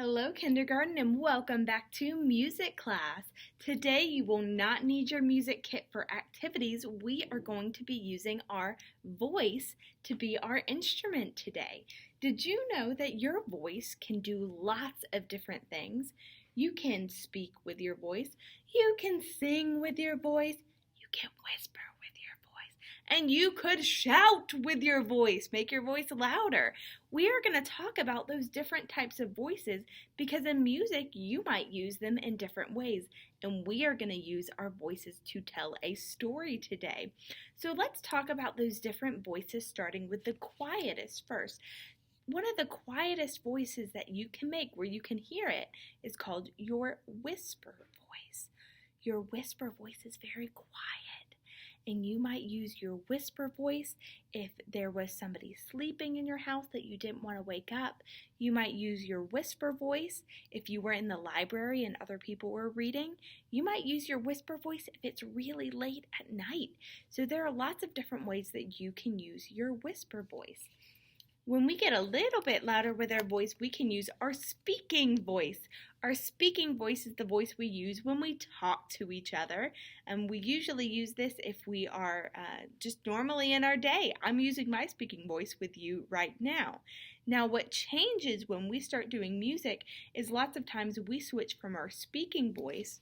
Hello, kindergarten, and welcome back to music class. Today you will not need your music kit for activities. We are going to be using our voice to be our instrument today. Did you know that your voice can do lots of different things? You can speak with your voice, you can sing with your voice, you can whisper with your voice, and you could shout with your voice, make your voice louder. We are going to talk about those different types of voices because in music you might use them in different ways, and we are going to use our voices to tell a story today. So let's talk about those different voices, starting with the quietest first. One of the quietest voices that you can make where you can hear it is called your whisper voice. Your whisper voice is very quiet, and you might use your whisper voice if there was somebody sleeping in your house that you didn't want to wake up. You might use your whisper voice if you were in the library and other people were reading. You might use your whisper voice if it's really late at night. So there are lots of different ways that you can use your whisper voice. When we get a little bit louder with our voice, we can use our speaking voice. Our speaking voice is the voice we use when we talk to each other, and we usually use this if we are just normally in our day. I'm using my speaking voice with you right now. Now, what changes when we start doing music is lots of times we switch from our speaking voice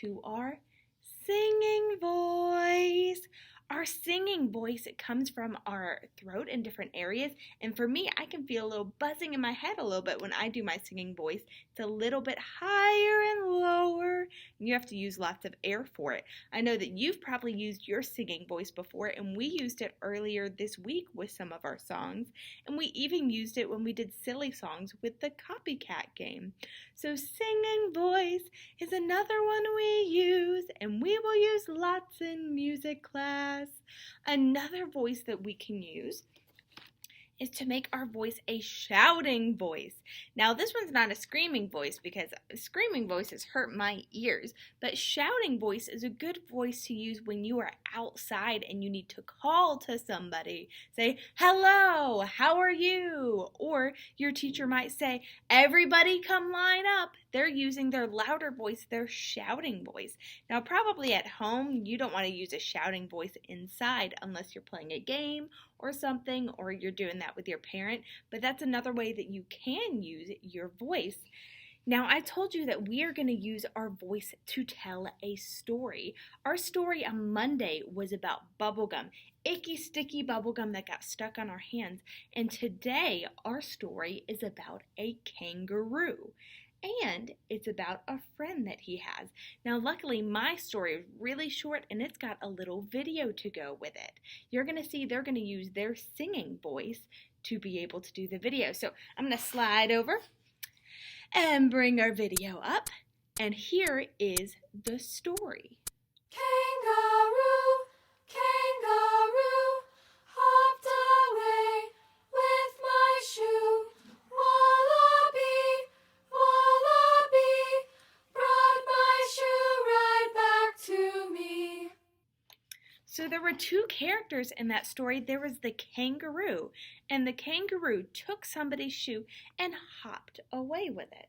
to our singing voice. Our singing voice, it comes from our throat in different areas, and for me, I can feel a little buzzing in my head a little bit when I do my singing voice. It's a little bit higher and lower, and you have to use lots of air for it. I know that you've probably used your singing voice before, and we used it earlier this week with some of our songs, and we even used it when we did silly songs with the copycat game. So singing voice is another one we use, and we will use lots in music class. Another voice that we can use is to make our voice a shouting voice. Now, this one's not a screaming voice because screaming voices hurt my ears, but shouting voice is a good voice to use when you are outside and you need to call to somebody. Say, hello, how are you? Or your teacher might say, everybody come line up. They're using their louder voice, their shouting voice. Now, probably at home, you don't want to use a shouting voice inside unless you're playing a game or something, or you're doing that with your parent, but that's another way that you can use your voice. Now, I told you that we are going to use our voice to tell a story. Our story on Monday was about bubblegum, icky, sticky bubblegum that got stuck on our hands, and today our story is about a kangaroo. And it's about a friend that he has. Now, luckily, my story is really short and it's got a little video to go with it. You're going to see they're going to use their singing voice to be able to do the video. So I'm going to slide over and bring our video up. And here is the story. Kangaroo, kangaroo, hopped away with my shoe. Wallaby, wallaby, brought my shoe right back to me. So there were two characters in that story. There was the kangaroo, and the kangaroo took somebody's shoe and hopped away with it.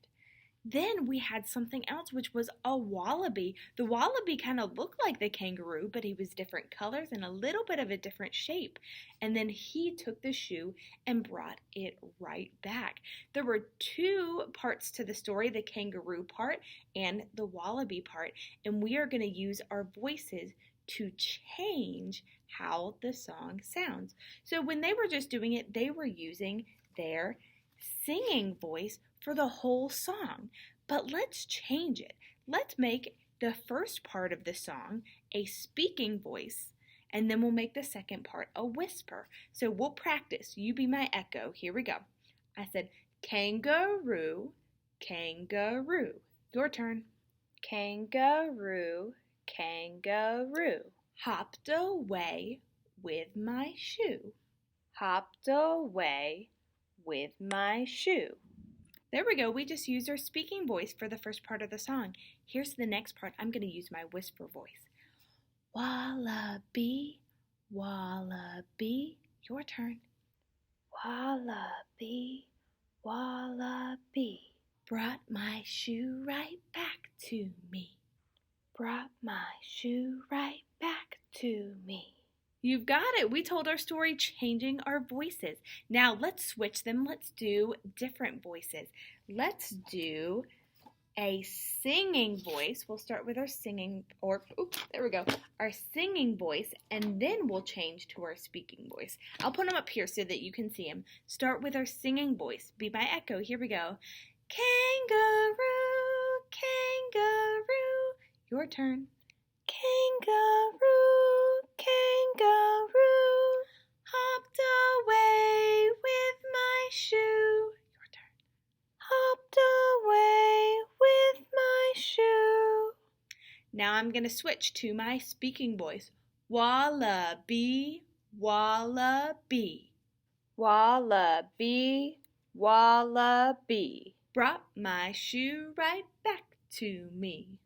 Then we had something else, which was a wallaby. The wallaby kind of looked like the kangaroo, but he was different colors and a little bit of a different shape. And then he took the shoe and brought it right back. There were two parts to the story, the kangaroo part and the wallaby part, and we are going to use our voices to change how the song sounds. So when they were just doing it, they were using their singing voice for the whole song. But let's change it. Let's make the first part of the song a speaking voice, and then we'll make the second part a whisper. So we'll practice. You be my echo. Here we go. I said, kangaroo, kangaroo. Your turn. Kangaroo, kangaroo. Hopped away with my shoe. Hopped away with my shoe. There we go. We just used our speaking voice for the first part of the song. Here's the next part. I'm going to use my whisper voice. Wallaby, wallaby. Your turn. Wallaby, wallaby. Brought my shoe right back to me. Brought my shoe right back to me. You've got it. We told our story changing our voices. Now let's switch them. Let's do different voices. Let's do a singing voice. We'll start with our singing, our singing voice, and then we'll change to our speaking voice. I'll put them up here so that you can see them. Start with our singing voice. Be my echo. Here we go. Kangaroo, kangaroo. Your turn. Kangaroo, kangaroo, hopped away with my shoe. Your turn. Hopped away with my shoe. Now I'm going to switch to my speaking voice. Wallaby, wallaby. Wallaby, wallaby. Brought my shoe right back to me.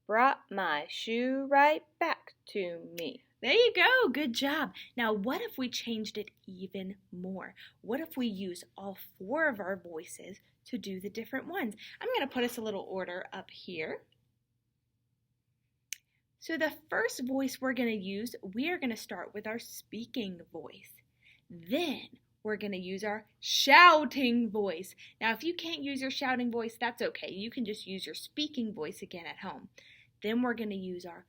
Brought my shoe right back to me. There you go. Good job. Now, what if we changed it even more? What if we use all 4 of our voices to do the different ones? I'm going to put us a little order up here. So the first voice we're going to use, we are going to start with our speaking voice. Then we're going to use our shouting voice. Now, if you can't use your shouting voice, that's okay. You can just use your speaking voice again at home. Then we're going to use our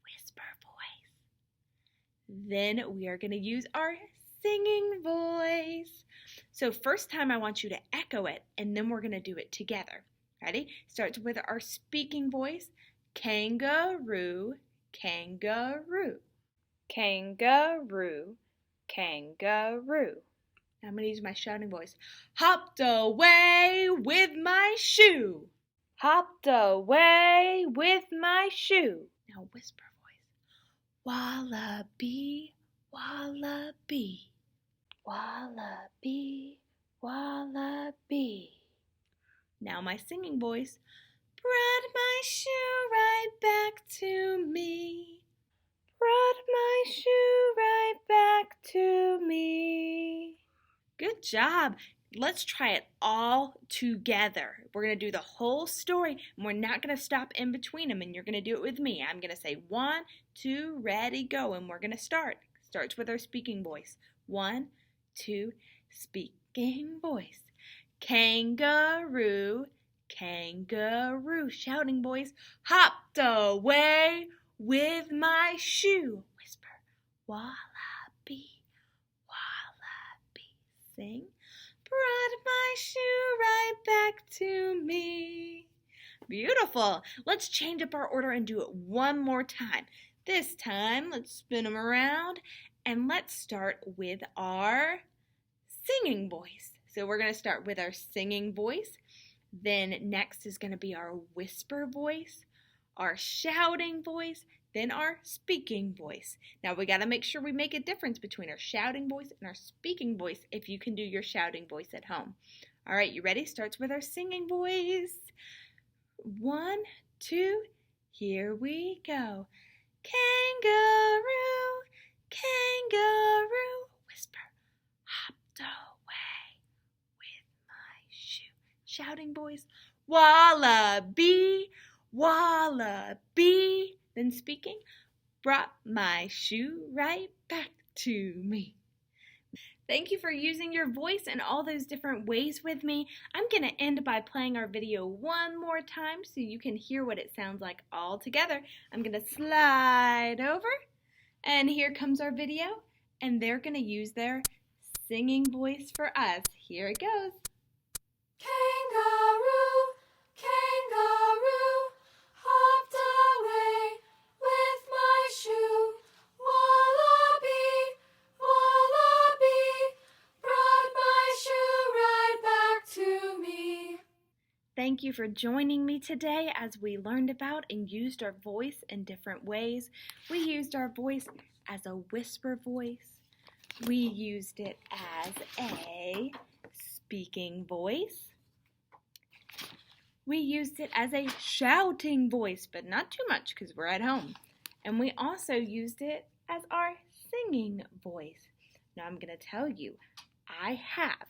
whisper voice. Then we are going to use our singing voice. So first time I want you to echo it, and then we're going to do it together. Ready? Starts with our speaking voice. Kangaroo, kangaroo. Kangaroo, kangaroo. Now I'm going to use my shouting voice. Hopped away with my shoe. Hopped away with my shoe. Now whisper voice. Wallaby, wallaby. Wallaby, wallaby. Now my singing voice. Brought my shoe right back to me. Brought my shoe right back to me. Good job. Let's try it all together. We're going to do the whole story, and we're not going to stop in between them, and you're going to do it with me. I'm going to say 1, 2, ready, go, and we're going to start. Starts with our speaking voice. 1, 2, speaking voice. Kangaroo, kangaroo. Shouting voice. Hopped away with my shoe. Whisper. Wallaby, wallaby. Sing. Brought my shoe right back to me. Beautiful. Let's change up our order and do it one more time. This time, let's spin them around, and let's start with our singing voice. So we're going to start with our singing voice. Then next is going to be our whisper voice, our shouting voice, then our speaking voice. Now we got to make sure we make a difference between our shouting voice and our speaking voice if you can do your shouting voice at home. All right, you ready? Starts with our singing voice. 1, 2, here we go. Kangaroo, kangaroo, whisper, hopped away with my shoe. Shouting voice, wallaby, wallaby. Then speaking, brought my shoe right back to me. Thank you for using your voice in all those different ways with me. I'm going to end by playing our video one more time so you can hear what it sounds like all together. I'm going to slide over, and here comes our video, and they're going to use their singing voice for us. Here it goes. Kangaroo, kangaroo, hopped away with my shoe. Wallaby, wallaby, brought my shoe right back to me. Thank you for joining me today as we learned about and used our voice in different ways. We used our voice as a whisper voice. We used it as a speaking voice. We used it as a shouting voice, but not too much because we're at home. And we also used it as our singing voice. Now I'm going to tell you, I have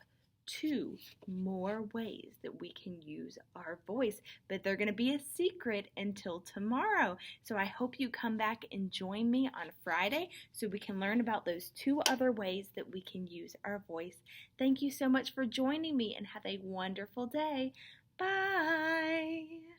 2 more ways that we can use our voice, but they're going to be a secret until tomorrow. So I hope you come back and join me on Friday so we can learn about those 2 other ways that we can use our voice. Thank you so much for joining me and have a wonderful day. Bye.